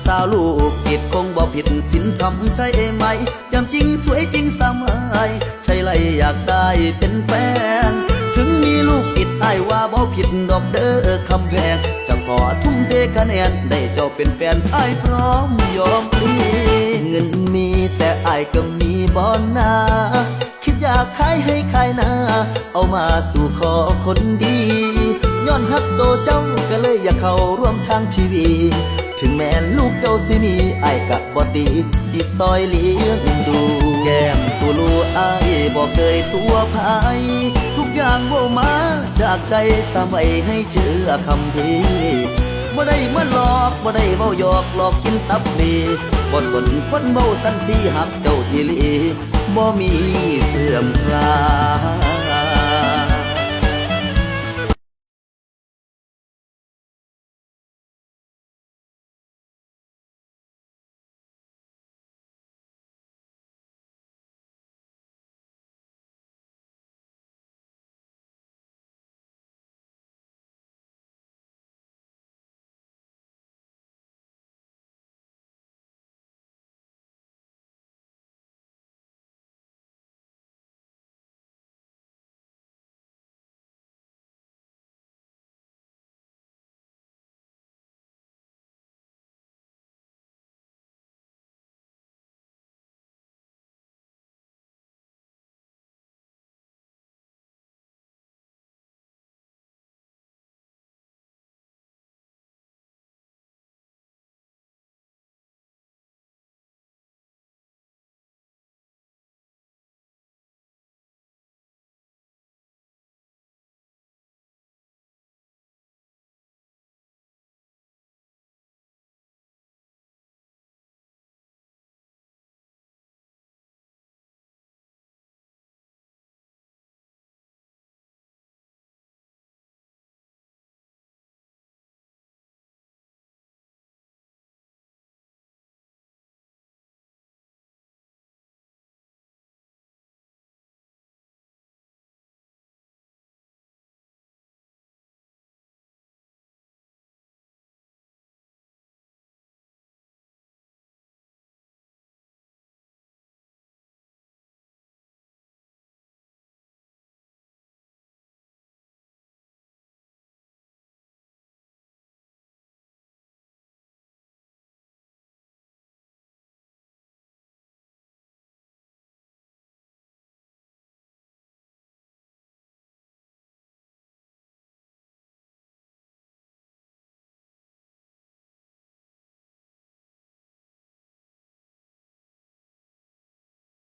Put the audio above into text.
สาวลูกจิตคงบ่ผิดสินทำใช่ไหมจำจริงสวยจริงสมัยใช่ไรอยากได้เป็นแฟนถึงมีลูกติดอ้ายว่าบ่ผิดดอกเด้อคำแพงจะขอทุ่มเทคะแนนได้เจ้าเป็นแฟนอ้ายพร้อมยอมพลีเงินมีแต่อ้ายก็มีบ่นาคิดอยากขายให้ขายนาเอามาสู่ขอคนดีย้อนฮักโตเจ้าก็เลยอยากเข้าร่วมทางชีวิตถึงแม้ลูกเจ้าสิมีอ้ายกะบ่ติดสิซอยเลี้ยงดูแก้มตูลูอ้ายบ่เคยตัวภายทุกอย่างว่ามาจากใจสามไว้ให้เชื่อคำพีบ่ได้มาหลอกบ่ได้เว้าหยอกหลอกกินตับเลบ่สนคนเว้าสันสีหักเจ้าอีหลีบ่มีเสื่อมคลาย